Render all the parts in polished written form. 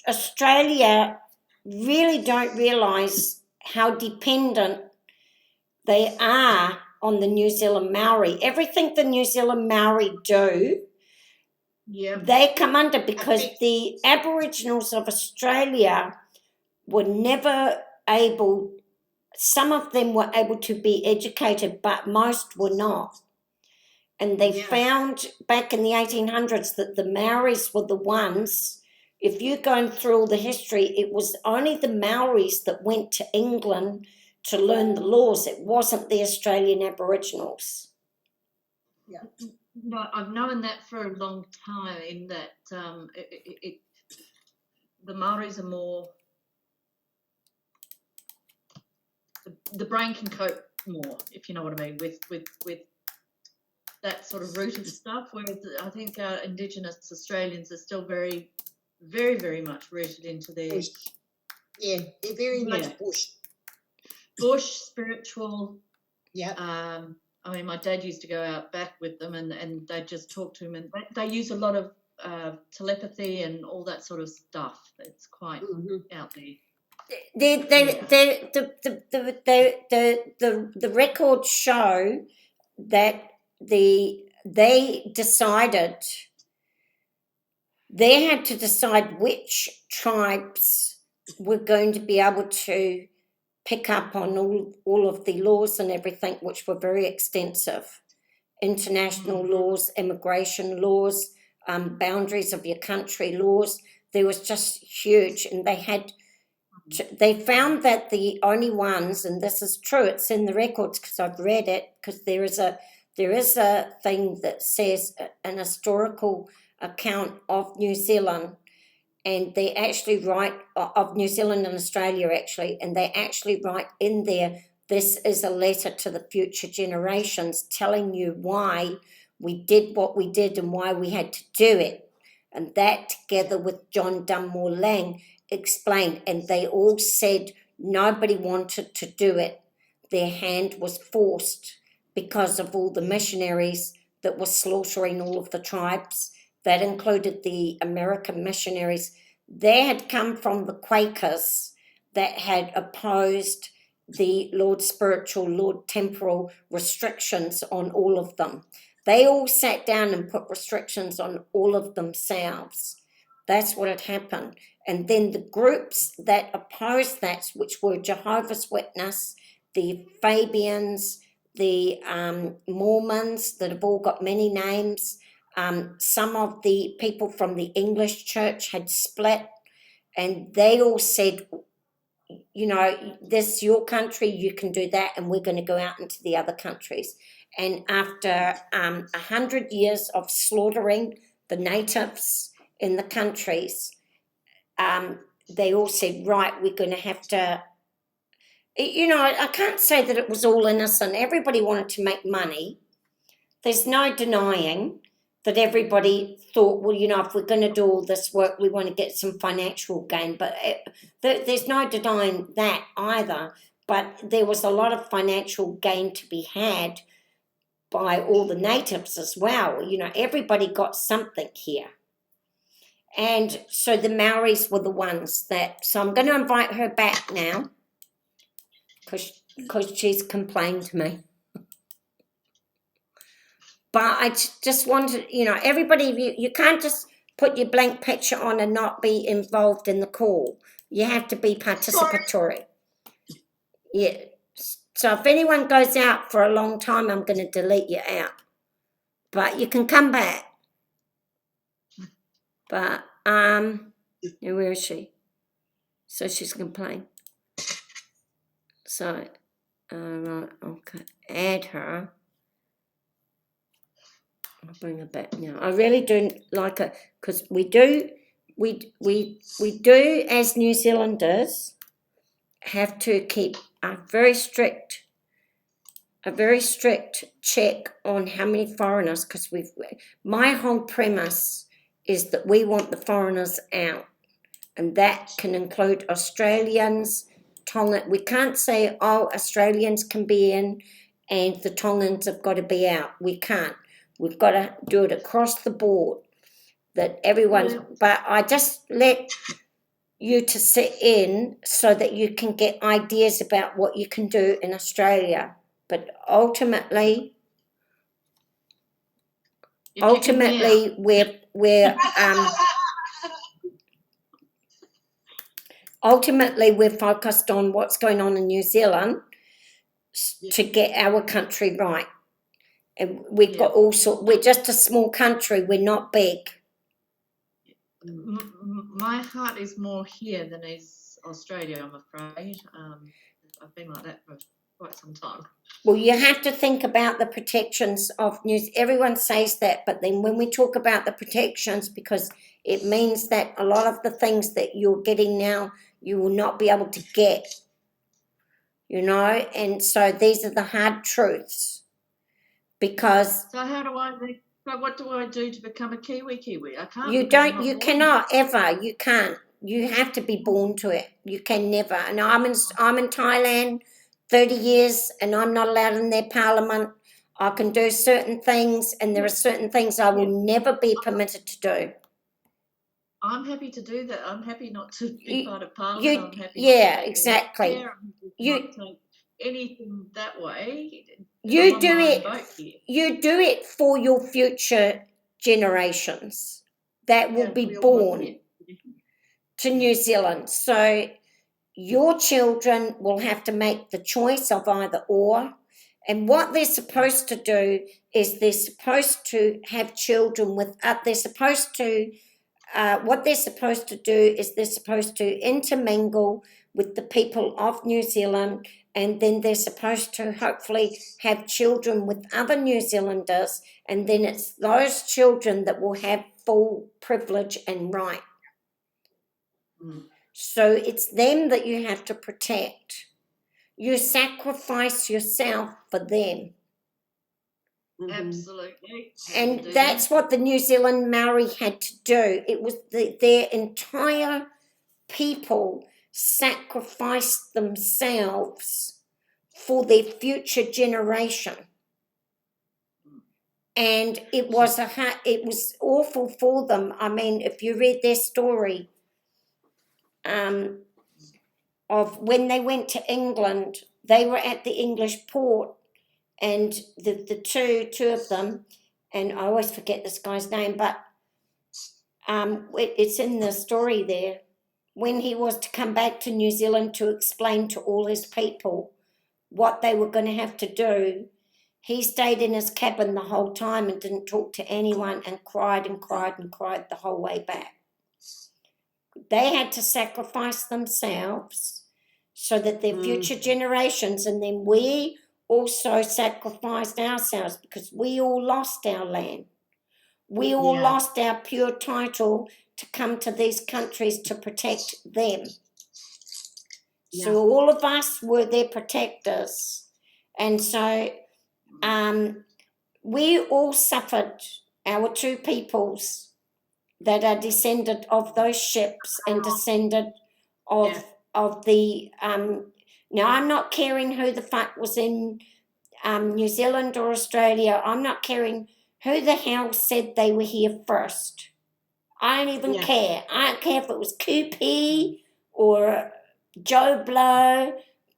Australia really don't realise how dependent they are on the New Zealand Maori. Everything the New Zealand Maori do, they come under, because the Aboriginals of Australia were never able, some of them were able to be educated, but most were not. And they found back in the 1800s that the Maoris were the ones, if you're going through all the history, it was only the Maoris that went to England to learn the laws. It wasn't the Australian Aboriginals. Yeah. No, I've known that for a long time, in that the Maoris are more, the brain can cope more, if you know what I mean, with that sort of rooted stuff, whereas I think our Indigenous Australians are still very, very, very much rooted into their... Bush. Yeah, they're very much bush. Bush, spiritual. Yeah. I mean, my dad used to go out back with them, and they'd just talk to him, and they use a lot of telepathy and all that sort of stuff. It's quite out there. The records show that they decided, they had to decide which tribes were going to be able to pick up on all of the laws and everything, which were very extensive. International laws, immigration laws, boundaries of your country laws. There was just huge, and they found that the only ones, and this is true, it's in the records because I've read it, because there is a thing that says an historical account of New Zealand, and they actually write of New Zealand and Australia actually, and they actually write in there, this is a letter to the future generations telling you why we did what we did and why we had to do it. And that, together with John Dunmore Lang, explained, and they all said nobody wanted to do it. Their hand was forced because of all the missionaries that were slaughtering all of the tribes. That included the American missionaries. They had come from the Quakers that had opposed the Lord Spiritual, Lord Temporal restrictions on all of them. They all sat down and put restrictions on all of themselves. That's what had happened. And then the groups that opposed that, which were Jehovah's Witness, the Fabians, the Mormons, that have all got many names, some of the people from the English church had split, and they all said, you know, this is your country, you can do that, and we're going to go out into the other countries. And after 100 years of slaughtering the natives in the countries, they all said, right, we're going to have to, you know, I can't say that it was all innocent. Everybody wanted to make money. There's no denying that everybody thought, well, you know, if we're going to do all this work, we want to get some financial gain. But there's no denying that either. But there was a lot of financial gain to be had by all the natives as well. You know, everybody got something here. And so the Maoris were the ones that, so I'm going to invite her back now because she's complained to me. But I just wanted, you know, everybody, you can't just put your blank picture on and not be involved in the call. You have to be participatory. Yeah. So if anyone goes out for a long time, I'm going to delete you out. But you can come back. But, where is she? So she's complaining. So, right, okay, add her. I'll bring her back now. I really do like it because we do as New Zealanders have to keep a very strict check on how many foreigners, because my whole premise is that we want the foreigners out, and that can include Australians, Tongan. We can't say, oh, Australians can be in and the Tongans have got to be out. We can't. We've got to do it across the board, that everyone's, but I just let you to sit in so that you can get ideas about what you can do in Australia. But ultimately, You're kicking me out. we're focused on what's going on in New Zealand to get our country right. And we've got all sorts. We're just a small country. We're not big. My heart is more here than is Australia, I'm afraid. I've been like that for quite some time. Well, you have to think about the protections of news. Everyone says that, but then when we talk about the protections, because it means that a lot of the things that you're getting now, you will not be able to get, you know, and so these are the hard truths. Because so what do I do to become a Kiwi? I can't. You cannot ever. You can't. You have to be born to it. You can never. And I'm in Thailand 30 years and I'm not allowed in their parliament. I can do certain things and there are certain things I will never be permitted to do. I'm happy to do that. I'm happy not to be part of parliament. I'm happy exactly. Not take anything that way. You do it for your future generations that will be born to New Zealand. So your children will have to make the choice of either or. And what they're supposed to do is they're supposed to have children with, what they're supposed to do is they're supposed to intermingle with the people of New Zealand, and then they're supposed to hopefully have children with other New Zealanders, and then it's those children that will have full privilege and right. So it's them that you have to protect. You sacrifice yourself for them. Absolutely. And that's what the New Zealand Maori had to do. It was their entire people sacrificed themselves for their future generation. And it was awful for them. I mean, if you read their story of when they went to England, they were at the English port, and the two of them, and I always forget this guy's name, but it's in the story there. When he was to come back to New Zealand to explain to all his people what they were going to have to do, he stayed in his cabin the whole time and didn't talk to anyone and cried and cried and cried the whole way back. They had to sacrifice themselves so that their future generations, and then we also sacrificed ourselves because we all lost our land. We all lost our pure title to come to these countries to protect them. So all of us were their protectors. And so we all suffered, our two peoples that are descended of those ships and descended of the... now, I'm not caring who the fuck was in New Zealand or Australia. I'm not caring who the hell said they were here first. I don't even care. I don't care if it was Kupi or Joe Blow,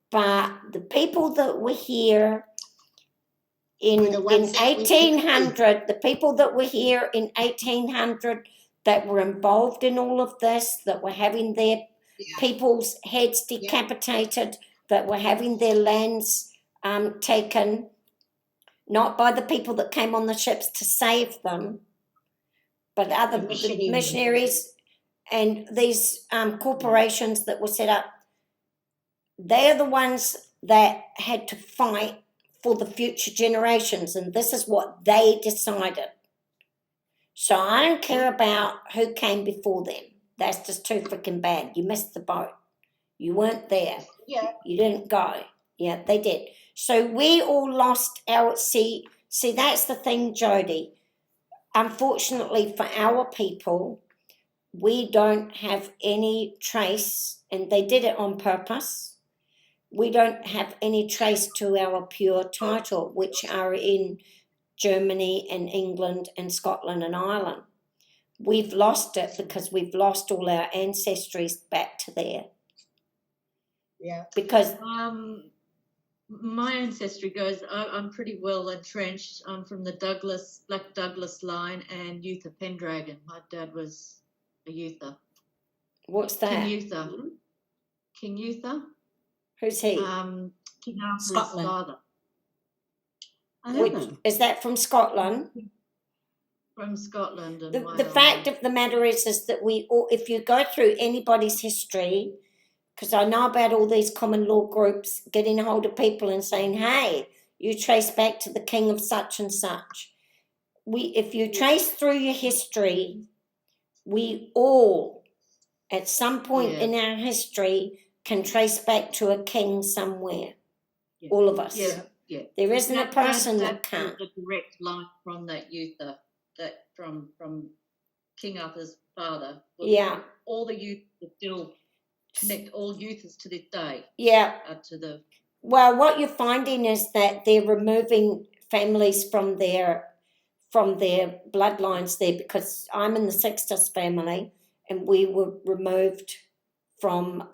but the people that were here in 1800, the people that were here in 1800 that were involved in all of this, that were having their people's heads decapitated, that were having their lands taken, not by the people that came on the ships to save them, but other missionaries and these corporations that were set up. They're the ones that had to fight for the future generations, and this is what they decided. So I don't care about who came before them. That's just too freaking bad. You missed the boat. You weren't there. You didn't go. Yeah, they did. So we all lost our... See, that's the thing, Jody. Unfortunately for our people, we don't have any trace, and they did it on purpose. We don't have any trace to our pure title, which are in Germany and England and Scotland and Ireland. we've lost it because we've lost all our ancestries back to there. Yeah. Because my ancestry goes, I'm pretty well entrenched. I'm from the Black Douglas line and Uther Pendragon. My dad was a Uther. what's that? King Uther. Who's he? King Arthur's Scotland. father. Is that from Scotland? From Scotland. And The fact of the matter is that we all, if you go through anybody's history, because I know about all these common law groups getting a hold of people and saying, hey, you trace back to the king of such and such. If you trace through your history, we all, at some point in our history, can trace back to a king somewhere. Yeah. All of us. Yeah. There isn't a person that can't. The direct line from that Uther, that from King Arthur's father. Yeah. All the youth still connect all youths to this day. Yeah. To the. Well, what you're finding is that they're removing families from their bloodlines there, because I'm in the Sixtus family and we were removed from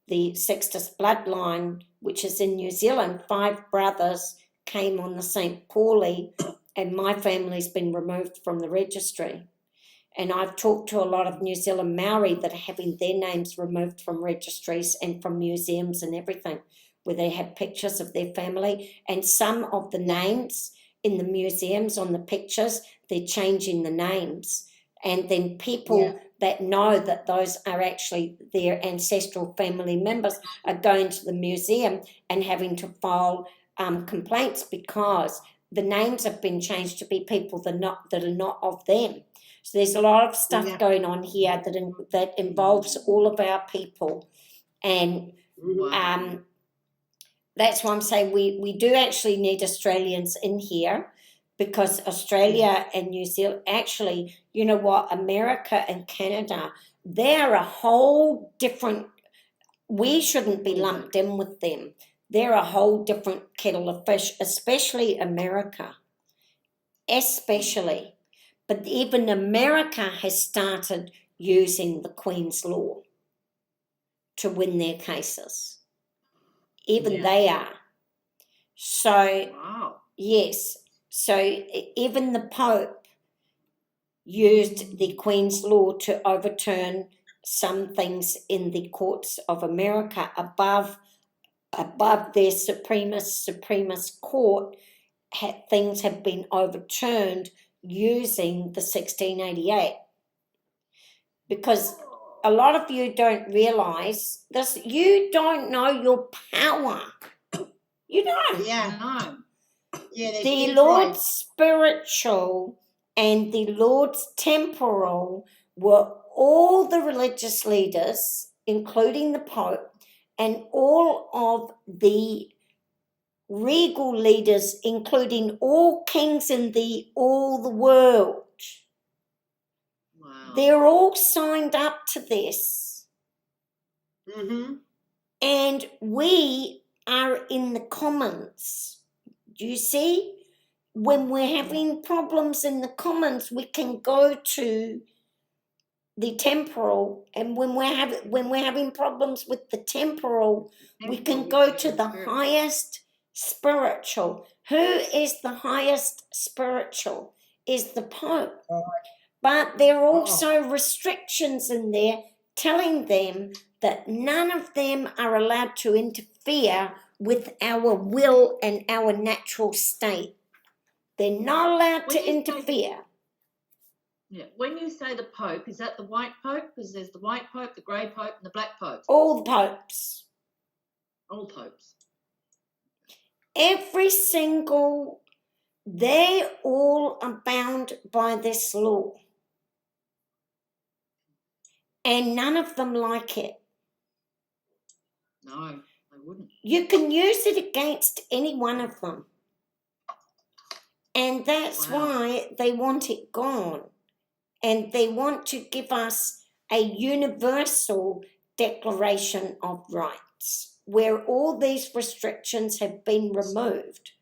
the Sixtus bloodline, which is in New Zealand. 5 brothers came on the St. Pauli, and my family's been removed from the registry. And I've talked to a lot of New Zealand Maori that are having their names removed from registries and from museums and everything, where they have pictures of their family. And some of the names in the museums on the pictures, they're changing the names. And then people that know that those are actually their ancestral family members are going to the museum and having to file complaints because the names have been changed to be people that are not of them. So there's a lot of stuff going on here that involves all of our people. And that's why I'm saying we do actually need Australians in here, because Australia and New Zealand, actually, you know what, America and Canada, they're a whole different, we shouldn't be lumped in with them. They're a whole different kettle of fish, especially America. Especially. But even America has started using the Queen's Law to win their cases. Even they are. So, yes. So even the Pope used the Queen's Law to overturn some things in the courts of America above their supremist court. Things have been overturned using the 1688. Because a lot of you don't realise this. You don't know your power. You don't. Yeah. No. Yeah, The Lord's spiritual and the Lord's temporal were all the religious leaders, including the Pope, and all of the regal leaders, including all kings in all the world. Wow. They're all signed up to this. Mm-hmm. And we are in the commons. Do you see? When we're having problems in the commons, we can go to the temporal, and when we're having problems with the temporal, we can go to the highest spiritual. Who is the highest spiritual? Is the Pope. But there are also restrictions in there telling them that none of them are allowed to interfere with our will and our natural state. They're not allowed to interfere. When you say the Pope, is that the white Pope? Because there's the white Pope, the grey Pope, and the black Pope. All the popes. All popes. Every single, they all are bound by this law. And none of them like it. No, they wouldn't. You can use it against any one of them. And that's why they want it gone. And they want to give us a universal declaration of rights, where all these restrictions have been removed.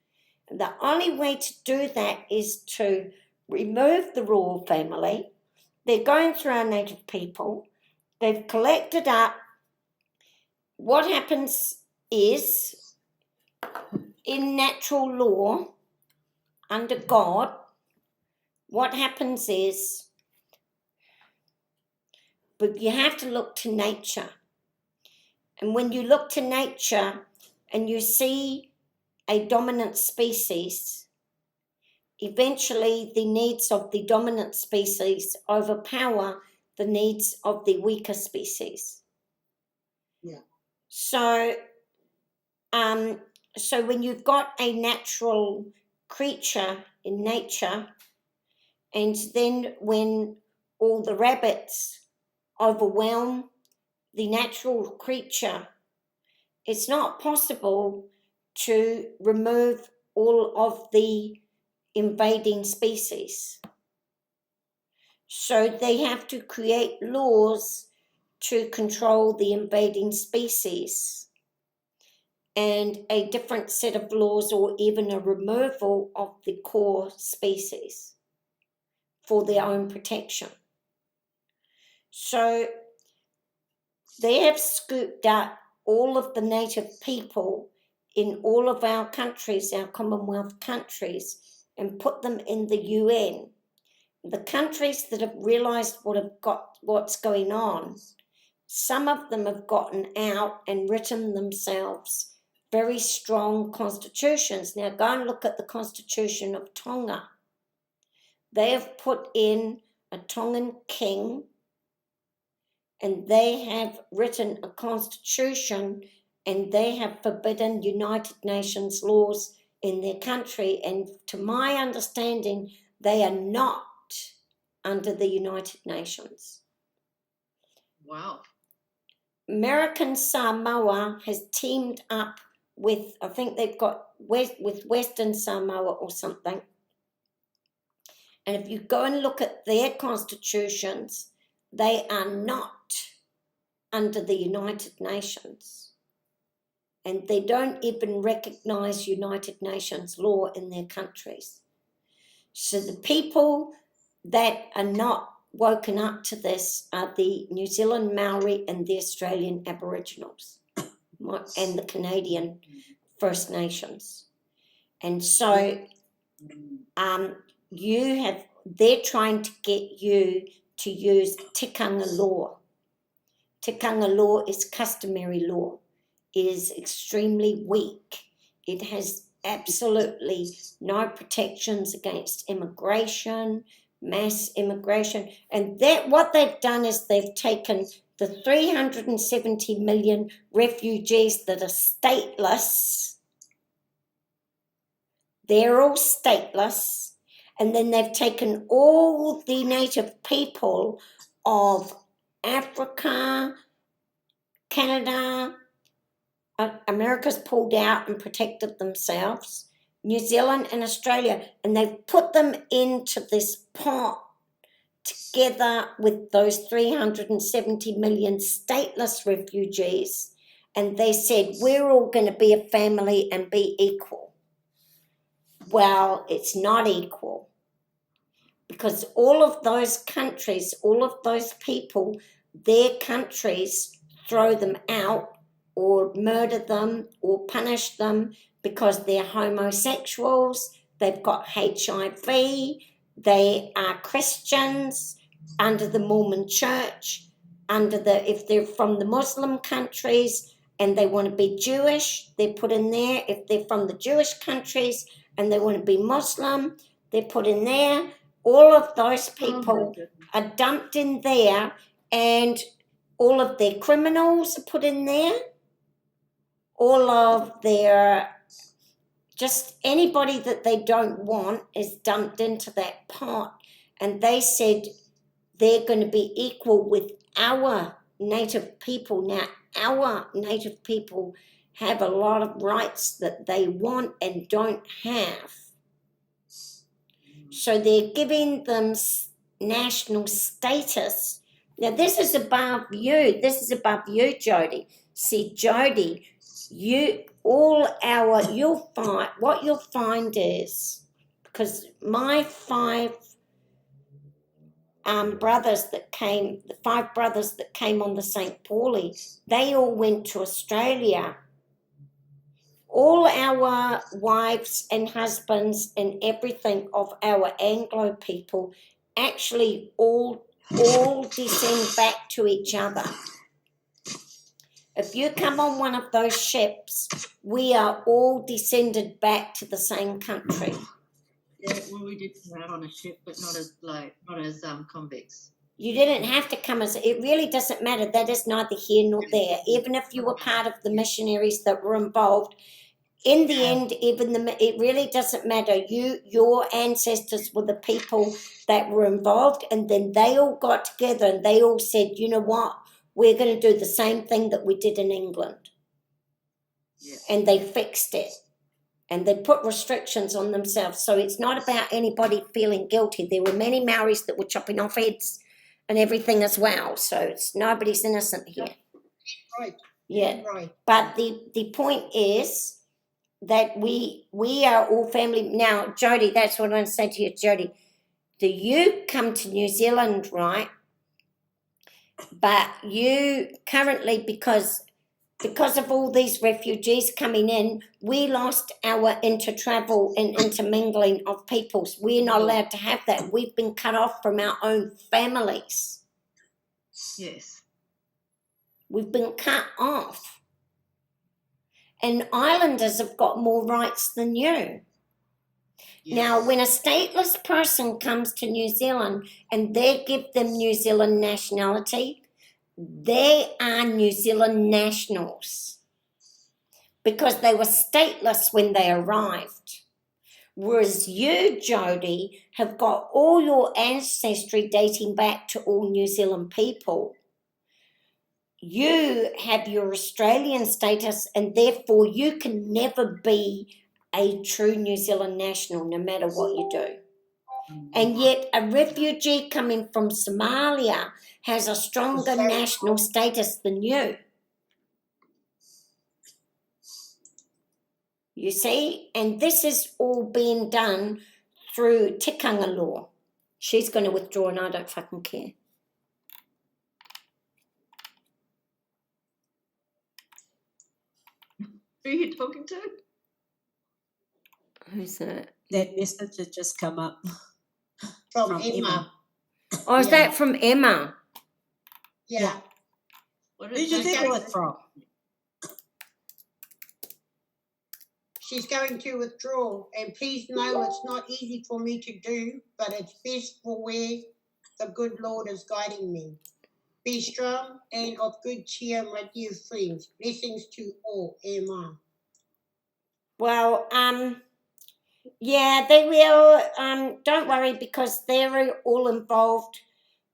And the only way to do that is to remove the royal family, they're going through our native people. They've collected up. What happens is, in natural law, under God, what happens is, but you have to look to nature. And when you look to nature and you see a dominant species, eventually the needs of the dominant species overpower the needs of the weaker species. Yeah. So when you've got a natural creature in nature, and then when all the rabbits overwhelm the natural creature, it's not possible to remove all of the invading species. So they have to create laws to control the invading species, and a different set of laws, or even a removal of the core species for their own protection. So they have scooped up all of the native people in all of our countries, our commonwealth countries, and put them in the UN. The countries that have realised what's going on, some of them have gotten out and written themselves very strong constitutions. Now go and look at the Constitution of Tonga. They have put in a Tongan king, and they have written a constitution, and they have forbidden United Nations laws in their country. And to my understanding, they are not under the United Nations. Wow. American Samoa has teamed up with, I think they've got with Western Samoa or something. And if you go and look at their constitutions, they are not under the United Nations. And they don't even recognise United Nations law in their countries. So the people that are not woken up to this are the New Zealand Maori and the Australian Aboriginals and the Canadian First Nations. And so they're trying to get you to use tikanga law. Tikanga law is customary law. It is extremely weak. It has absolutely no protections against immigration, mass immigration. And that what they've done is they've taken the 370 million refugees that are stateless. They're all stateless. And then they've taken all the native people of Africa, Canada, America's pulled out and protected themselves, New Zealand and Australia, and they've put them into this pot together with those 370 million stateless refugees, and they said, we're all going to be a family and be equal. Well, it's not equal, because all of those countries, all of those people, their countries throw them out or murder them or punish them because they're homosexuals, they've got HIV, they are Christians under the Mormon Church, if they're from the Muslim countries and they want to be Jewish, they're put in there. If they're from the Jewish countries and they want to be Muslim, they're put in there. All of those people are dumped in there, and all of their criminals are put in there. All of their, just anybody that they don't want is dumped into that pot. And they said they're going to be equal with our native people. Now, our native people have a lot of rights that they want and don't have. So they're giving them national status. Now, this is above you. This is above you, Jody. See, Jody, what you'll find is, because my 5 brothers that came, the 5 brothers that came on the St. Pauli, they all went to Australia. All our wives and husbands and everything of our Anglo people actually all descend back to each other. If you come on one of those ships, we are all descended back to the same country. Yeah, well, we did come out on a ship, but not as convicts. You didn't have to come as, it really doesn't matter. That is neither here nor there. Even if you were part of the missionaries that were involved, in the end, it really doesn't matter. Your ancestors were the people that were involved, and then they all got together and they all said, you know what, we're going to do the same thing that we did in England. Yeah. And they fixed it. And they put restrictions on themselves. So it's not about anybody feeling guilty. There were many Maoris that were chopping off heads and everything as well. So it's nobody's innocent here. Right. Yeah. Right. But the point is that we are all family. Now, Jody, that's what I'm going to say to you, Jody. You come to New Zealand, right? But you currently, because of all these refugees coming in, we lost our intertravel and intermingling of peoples. We're not allowed to have that. We've been cut off from our own families. Yes. We've been cut off. And islanders have got more rights than you. Yes. Now, when a stateless person comes to New Zealand and they give them New Zealand nationality, they are New Zealand nationals because they were stateless when they arrived. Whereas you, Jody, have got all your ancestry dating back to all New Zealand people. You have your Australian status and therefore you can never be a true New Zealand national no matter what you do. And yet a refugee coming from Somalia has a stronger national status than you. You see? And this is all being done through tikanga law. She's going to withdraw and I don't fucking care. Who are you talking to? Who's that? That message had just come up. From From Emma. Emma. Oh, is Yeah. that from Emma? Yeah. What Who is did you that? think it was from? She's going to withdraw. And please know it's not easy for me to do, but it's best for where the good Lord is guiding me. Be strong and of good cheer, my dear friends. Blessings to all. Emma. Well, yeah, they will. Don't worry because they're all involved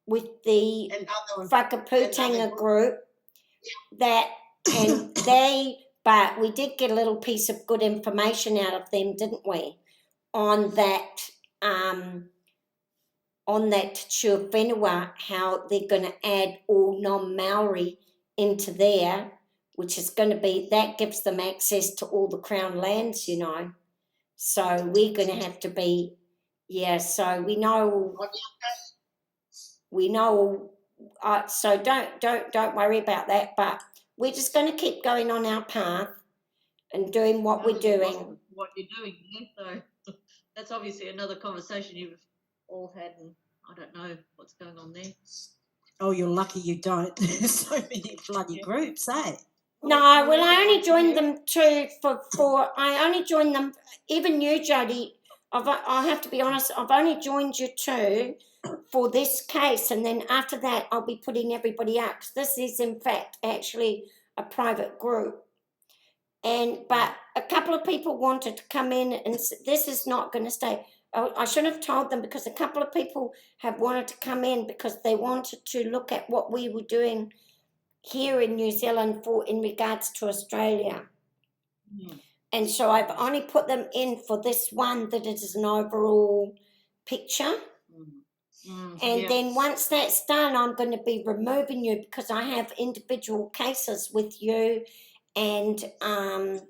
with the And other Whakaputanga group that, and but we did get a little piece of good information out of them, didn't we? On that Chua Whenua, how they're going to add all non-Maori into there, which is going to be, that gives them access to all the Crown lands, you know. So we're going to have to be, so we know, so don't worry about that, but we're just going to keep going on our path and doing what we're doing. What you're doing, yeah? So that's obviously another conversation you've all had, and I don't know what's going on there. Oh, you're lucky you don't. There's so many bloody groups, eh? No, well, I only joined them I only joined them, even you, Jody, I have to be honest, I've only joined you 2 for this case, and then after that, I'll be putting everybody out, because this is, in fact, actually a private group. But a couple of people wanted to come in and this is not going to stay. I should have told them, because a couple of people have wanted to come in because they wanted to look at what we were doing here in New Zealand in regards to Australia. Mm. And so I've only put them in for this one, that it is an overall picture. And then once that's done, I'm going to be removing you, because I have individual cases with you and I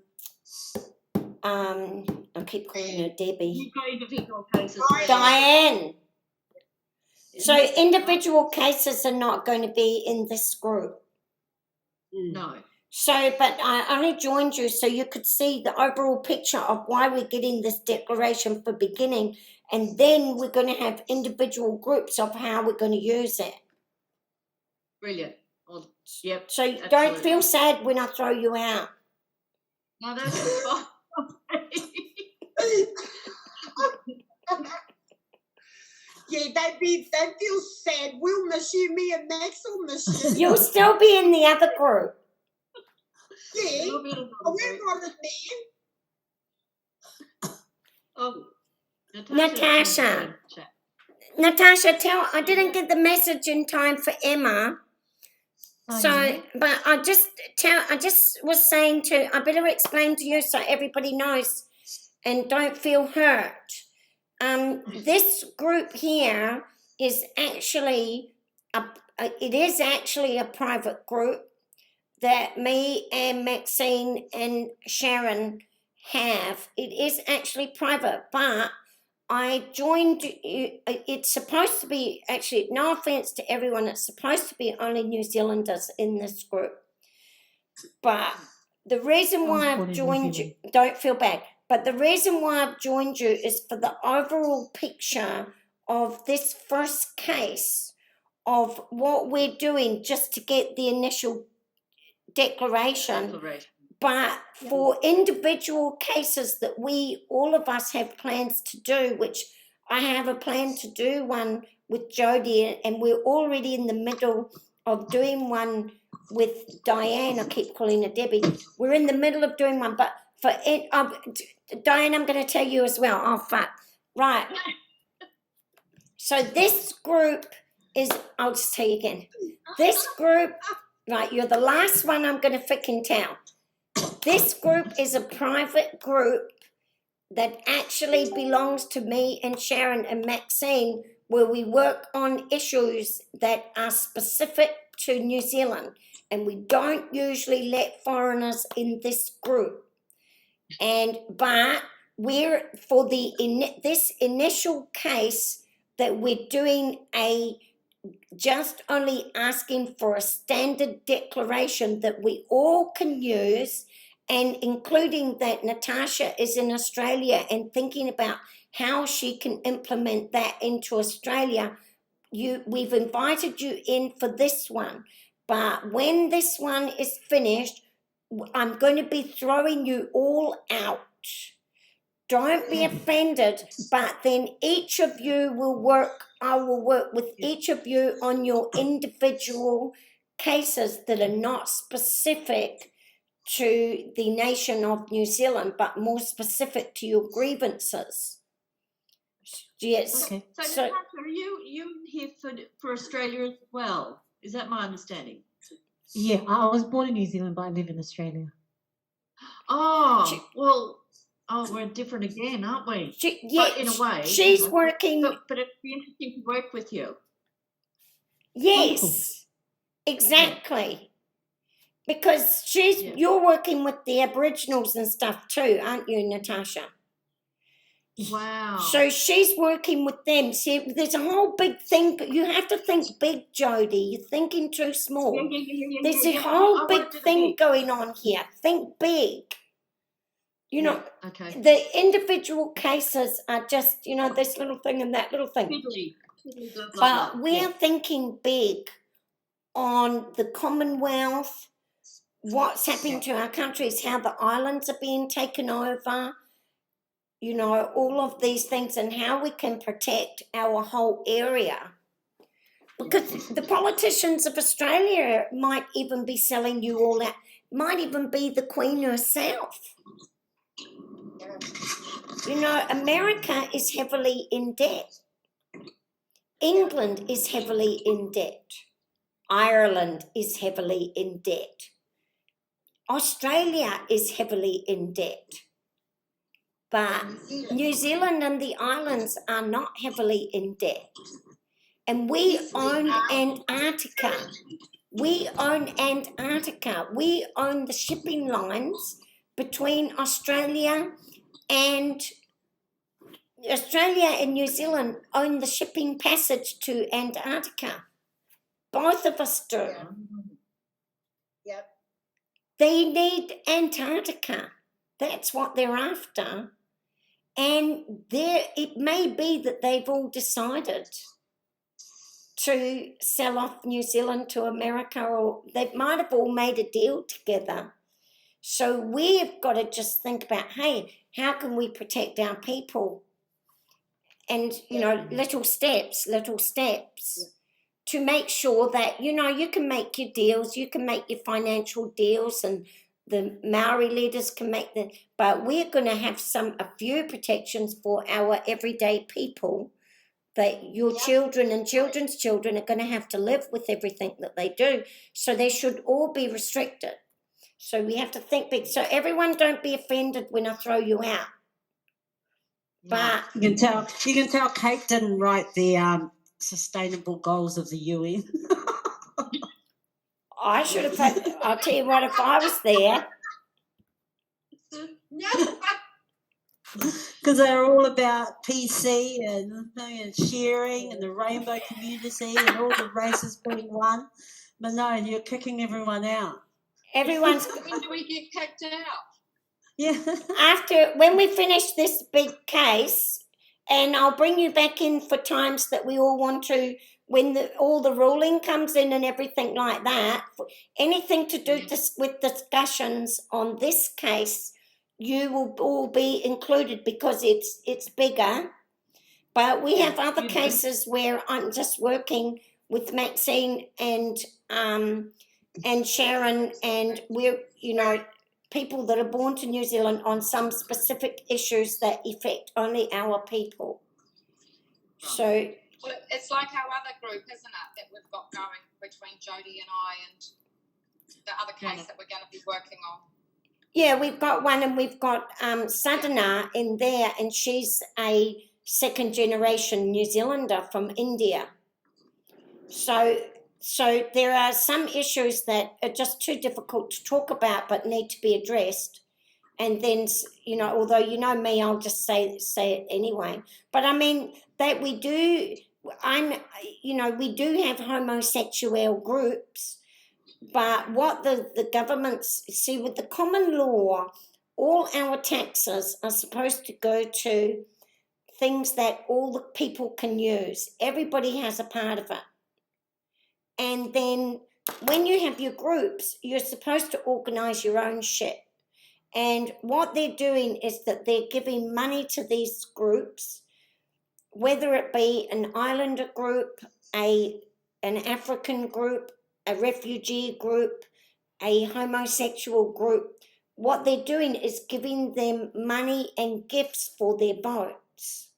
keep calling her Debbie. You've got individual cases. Diane. So individual cases are not going to be in this group. No. So, but I only joined you so you could see the overall picture of why we're getting this declaration for beginning, and then we're going to have individual groups of how we're going to use it. Brilliant. Well, yep. So don't absolutely. feel sad when I throw you out. No, that's fine. Yeah, don't feel sad. We'll miss you. Me and Max will miss you. You'll still be in the other group. Yeah, It'll be a little but bit. we're not in there. Oh, Natasha. Chat. Natasha, I didn't get the message in time for Emma. Oh, So, yeah. but I just was saying I better explain to you so everybody knows and don't feel hurt. This group here is actually it is actually a private group that me and Maxine and Sharon have. It is actually private, but I joined you. It's supposed to be, actually, no offense to everyone, it's supposed to be only New Zealanders in this group. But the reason why I've joined you, don't feel bad, but the reason why I've joined you is for the overall picture of this first case of what we're doing just to get the initial declaration. But for individual cases that all of us have plans to do, which I have a plan to do one with Jodie, and we're already in the middle of doing one with Diane. I keep calling her Debbie. We're in the middle of doing one, but for it, Diane, I'm going to tell you as well. Oh, fuck. Right. So this group is, I'll just tell you again. This group, right, you're the last one I'm going to frickin' tell. This group is a private group that actually belongs to me and Sharon and Maxine, where we work on issues that are specific to New Zealand, and we don't usually let foreigners in this group. But we're for this initial case that we're doing just only asking for a standard declaration that we all can use, and including that Natasha is in Australia and thinking about how she can implement that into Australia. We've invited you in for this one, but when this one is finished, I'm going to be throwing you all out. Don't be offended, but then each of you will work, I will work with each of you on your individual cases that are not specific to the nation of New Zealand, but more specific to your grievances. Yes. Okay. So Natasha, are you here for Australia as well? Is that my understanding? Yeah, I was born in New Zealand, but I live in Australia. Oh, well, we're different again, aren't we? But in a way. She's working. But it'd be interesting to work with you. Yes, Wonderful. exactly. Because you're working with the Aboriginals and stuff too, aren't you, Natasha? Wow. So she's working with them. See, there's a whole big thing, but you have to think big, Jodie. You're thinking too small. There's a whole big thing going on here. Think big. You know, okay. the individual cases are just, this little thing and that little thing. Fiddly, blah, blah, But blah. we're thinking big on the Commonwealth, what's happening to our countries, how the islands are being taken over, all of these things, and how we can protect our whole area. Because the politicians of Australia might even be selling you all out, might even be the Queen herself. America is heavily in debt. England is heavily in debt. Ireland is heavily in debt. Australia is heavily in debt. But New Zealand and the islands are not heavily in debt. And we own Antarctica. We own Antarctica. We own the shipping lines between Australia and Australia and New Zealand own the shipping passage to Antarctica. Both of us do. Yeah. Yep. They need Antarctica. That's what they're after. And it may be that they've all decided to sell off New Zealand to America, or they might have all made a deal together. So we've got to just think about, hey, how can we protect our people? And, little steps to make sure that, you can make your deals, you can make your financial deals, and the Maori leaders can make but we're going to have a few protections for our everyday people, that your children and children's children are going to have to live with everything that they do. So they should all be restricted. So we have to think big. So everyone, don't be offended when I throw you out. But You can tell Kate didn't write the sustainable goals of the UN. I should have I'll tell you what, if I was there. Because they're all about PC and sharing and the rainbow community and all the races being one. But no, you're kicking everyone out. Everyone's. When do we get kicked out? Yeah. When we finish this big case, and I'll bring you back in for times that we all want to, when all the ruling comes in and everything like that, anything to do with discussions on this case, you will all be included, because it's bigger. But we have other cases where I'm just working with Maxine and Sharon, and we're, people that are born to New Zealand on some specific issues that affect only our people. So Well, it's like our other group, isn't it, that we've got going between Jodie and I and the other case that we're going to be working on. yeah, we've got one, and we've got Sadhana in there, and she's a second generation New Zealander from India. So there are some issues that are just too difficult to talk about but need to be addressed. And then, although me, I'll just say it anyway. But I mean, that we do have homosexual groups, but what the governments see with the common law, all our taxes are supposed to go to things that all the people can use. Everybody has a part of it. And then when you have your groups, you're supposed to organise your own shit. And what they're doing is that they're giving money to these groups, whether it be an islander group, an African group, a refugee group, a homosexual group. What they're doing is giving them money and gifts for their boats.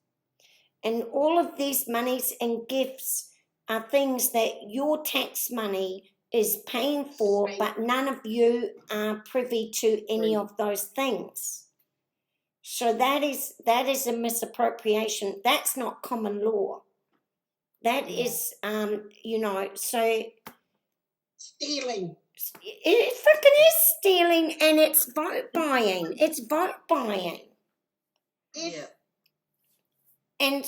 And all of these monies and gifts are things that your tax money is paying for, but none of you are privy to any of those things. So that is a misappropriation. That's not common law. That is, so Stealing. it freaking is stealing, and it's vote buying. It's vote buying. If And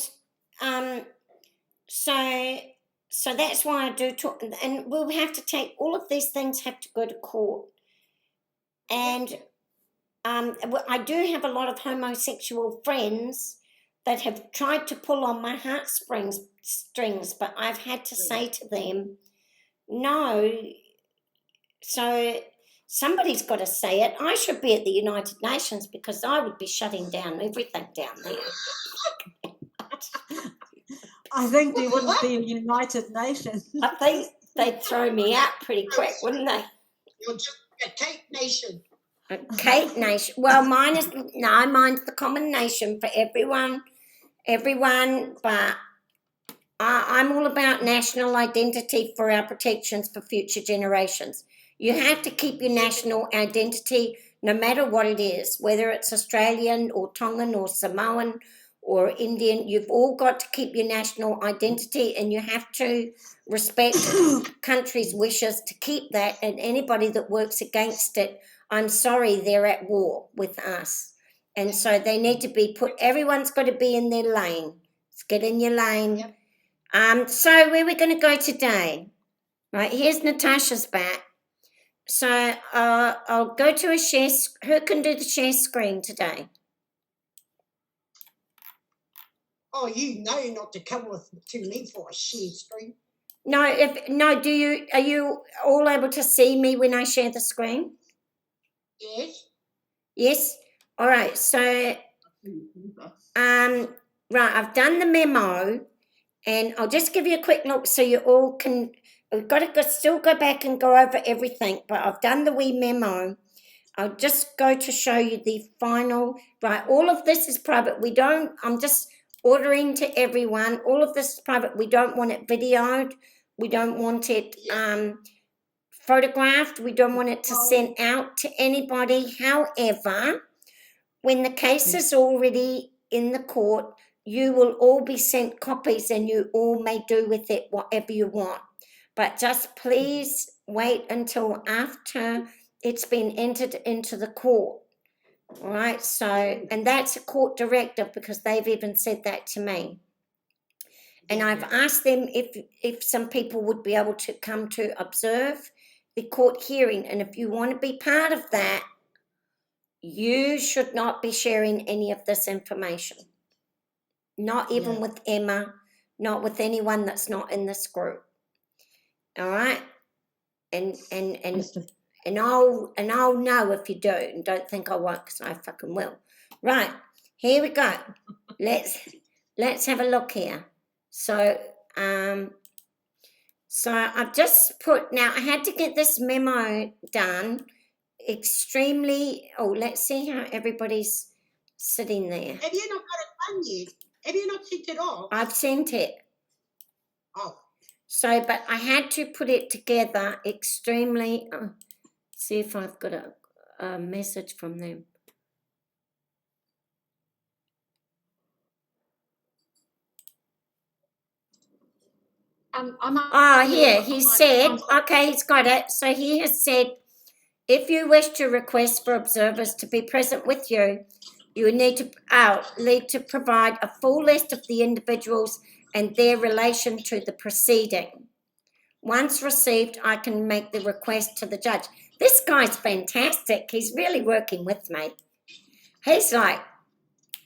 so that's why I do talk, and we'll have to take, all of these things have to go to court. And I do have a lot of homosexual friends that have tried to pull on my heartstrings, but I've had to say to them, no. So somebody's got to say it. I should be at the United Nations, because I would be shutting down everything down there. I think there wouldn't be a United Nations. I think they'd throw me out pretty quick, wouldn't they? you're just a Cape Nation. A Cape Nation. Well, mine's the common nation for everyone, but I'm all about national identity for our protections for future generations. You have to keep your national identity no matter what it is, whether it's Australian or Tongan or Samoan or Indian. You've all got to keep your national identity, and you have to respect countries' wishes to keep that, and anybody that works against it, I'm sorry, they're at war with us. And so they need to be put, everyone's got to be in their lane. Let's get in your lane. Yep. So where are we going to go today? Right, here's Natasha's back. So I'll go to a share, who can do the share screen today? Oh, you know not to come to me for a share screen. No, are you all able to see me when I share the screen? Yes. Yes? All right, so right, I've done the memo, and I'll just give you a quick look so you all can, we've got to still go back and go over everything, but I've done the wee memo. I'll just go to show you the final, right, all of this is private. I'm just ordering to everyone, all of this is private. We don't want it videoed. We don't want it photographed. We don't want it to send out to anybody. However, when the case is already in the court, you will all be sent copies and you all may do with it whatever you want. But just please wait until after it's been entered into the court. All right, so, and that's a court directive because they've even said that to me. And I've asked them if some people would be able to come to observe the court hearing. And if you want to be part of that, you should not be sharing any of this information. Not even with Emma, not with anyone that's not in this group. All right? And I'll know if you do, and don't think I won't, because I fucking will. Right, here we go. Let's have a look here. So I've just put, now I had to get this memo done extremely, let's see how everybody's sitting there. Have you not got it done yet? Have you not sent it off? I've sent it. Oh. So, but I had to put it together extremely, see if I've got a message from them. Here, he said, okay, he's got it. So he has said, if you wish to request for observers to be present with you, you would need to provide a full list of the individuals and their relation to the proceeding. Once received, I can make the request to the judge. This guy's fantastic. He's really working with me. He's like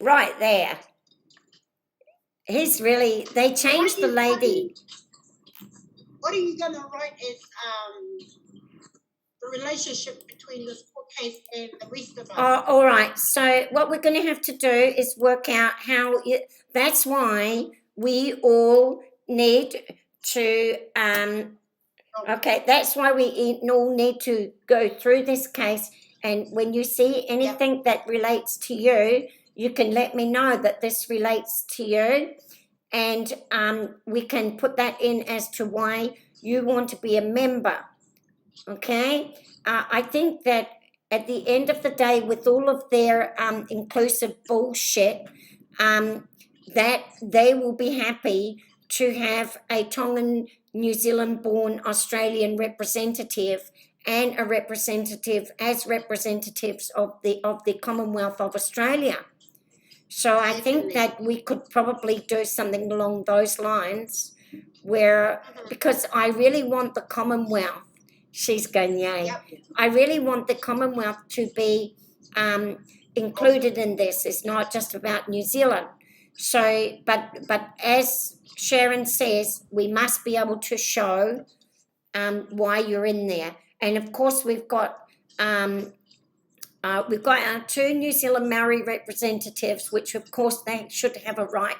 right there. He's really, they changed the lady. What are you going to write as the relationship between this court case and the rest of us? All right. So what we're going to have to do is work out how, that's why we all need to, okay, that's why we all need to go through this case. And when you see anything that relates to you, you can let me know that this relates to you. And we can put that in as to why you want to be a member. Okay? I think that at the end of the day, with all of their inclusive bullshit, that they will be happy to have a Tongan, New Zealand-born Australian representative and a representative as representatives of the Commonwealth of Australia. So I think that we could probably do something along those lines where, because I really want the Commonwealth, she's going, yay. Yep. I really want the Commonwealth to be included in this. It's not just about New Zealand. So, but as Sharon says, we must be able to show why you're in there. And of course, we've got our 2 New Zealand Maori representatives, which of course they should have a right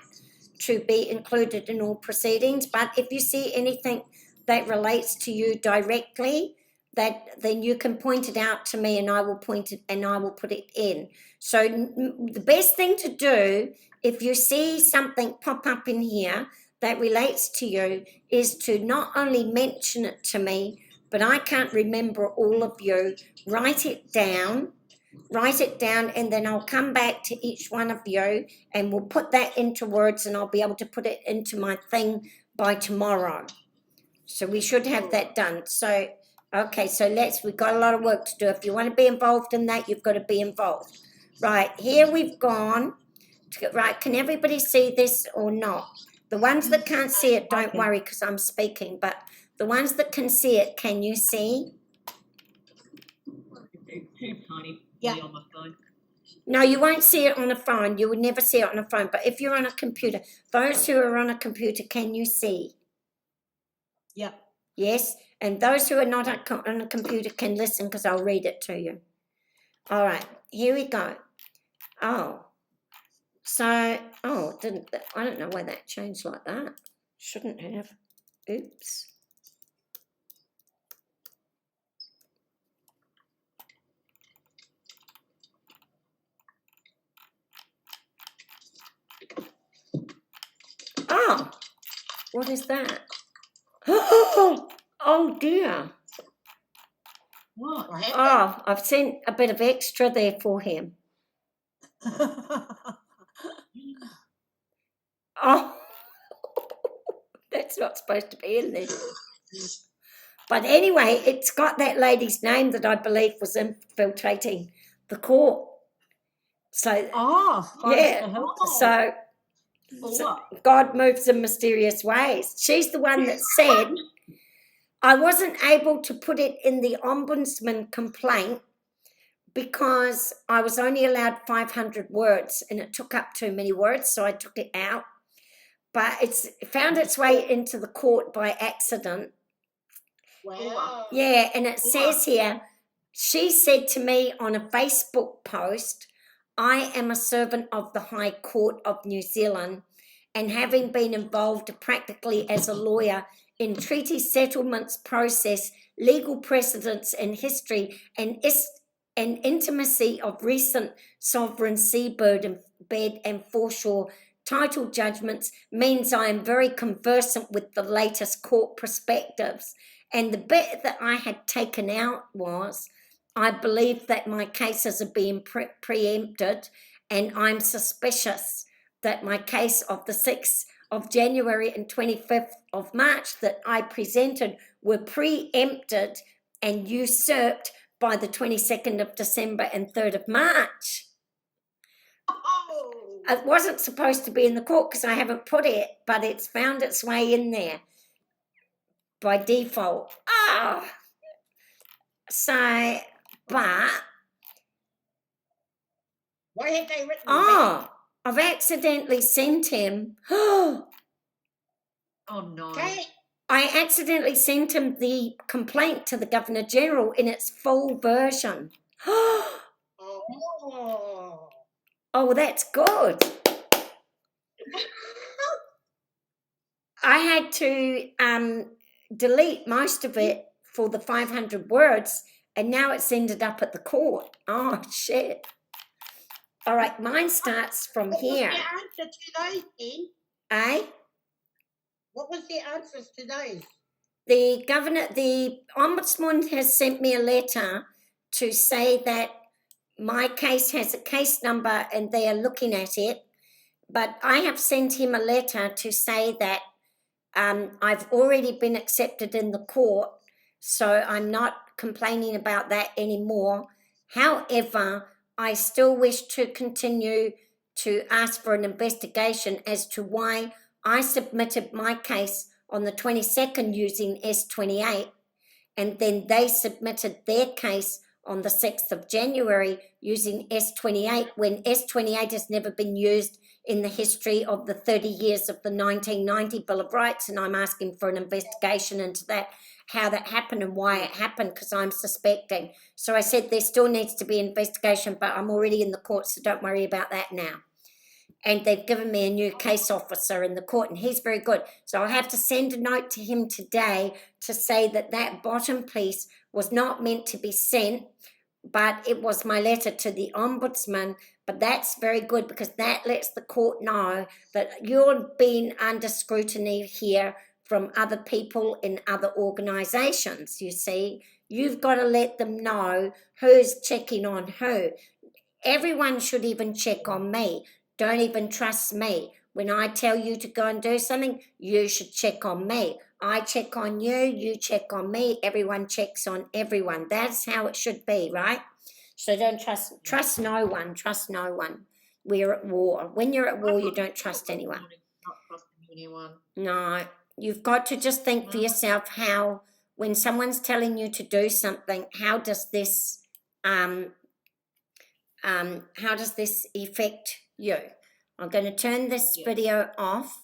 to be included in all proceedings. But if you see anything that relates to you directly, then you can point it out to me and I will point it and I will put it in. So the best thing to do, if you see something pop up in here that relates to you, is to not only mention it to me, but I can't remember all of you, write it down, and then I'll come back to each one of you and we'll put that into words and I'll be able to put it into my thing by tomorrow. So we should have that done. So, okay, so we've got a lot of work to do. If you want to be involved in that, you've got to be involved. Right, here we've gone. Right, can everybody see this or not? The ones that can't see it, don't Okay. worry because I'm speaking, but the ones that can see it, can you see? It's too tiny for Yeah. me on my phone. No, you won't see it on a phone. You would never see it on a phone. But if you're on a computer, those who are on a computer, can you see? Yep. Yes? And those who are not on a computer can listen because I'll read it to you. All right, here we go. Oh, so, I don't know why that changed like that. Shouldn't have. Oops. Oh, what is that? Oh dear. What? What happened? Oh, I've sent a bit of extra there for him. Oh, that's not supposed to be in there. But anyway, it's got that lady's name that I believe was infiltrating the court. So, Oh, yeah. So God moves in mysterious ways. She's the one that said, I wasn't able to put it in the ombudsman complaint because I was only allowed 500 words and it took up too many words, so I took it out. But it's found its way into the court by accident. Wow. Yeah, and it says here, she said to me on a Facebook post, I am a servant of the High Court of New Zealand, and having been involved practically as a lawyer in treaty settlements process, legal precedents and history, and intimacy of recent sovereign seabird bed and foreshore title judgments means I am very conversant with the latest court perspectives. And the bit that I had taken out was, I believe that my cases are being preempted, and I'm suspicious that my case of the 6th of January and 25th of March that I presented were preempted and usurped by the 22nd of December and 3rd of March. Oh. It wasn't supposed to be in the court because I haven't put it, but it's found its way in there by default. So, but, What have they written back? I've accidentally sent him, Oh no. Okay. I accidentally sent him the complaint to the Governor General in its full version. Oh. Oh, that's good. I had to delete most of it for the 500 words, and now it's ended up at the court. Oh, shit. All right, mine starts from What here. was the answer to those, then? Eh? What was the answers to those? The ombudsman has sent me a letter to say that my case has a case number and they are looking at it, but I have sent him a letter to say that I've already been accepted in the court, so I'm not complaining about that anymore. However, I still wish to continue to ask for an investigation as to why I submitted my case on the 22nd using S28, and then they submitted their case on the 6th of January using S28 when S28 has never been used in the history of the 30 years of the 1990 Bill of Rights, and I'm asking for an investigation into that, how that happened and why it happened, because I'm suspecting. So I said there still needs to be an investigation, but I'm already in the court, so don't worry about that now. And they've given me a new case officer in the court, and he's very good. So I'll have to send a note to him today to say that that bottom piece was not meant to be sent, but it was my letter to the ombudsman. But that's very good because that lets the court know that you're being under scrutiny here from other people in other organisations, you see. You've got to let them know who's checking on who. Everyone should even check on me. Don't even trust me. When I tell you to go and do something, you should check on me. I check on you, you check on me, everyone checks on everyone. That's how it should be, right? So don't trust no one. Trust no one. We're at war. When you're at war, you don't trust anyone. Not trusting anyone. No, you've got to just think for yourself how, when someone's telling you to do something, how does this affect you? I'm going to turn this video off.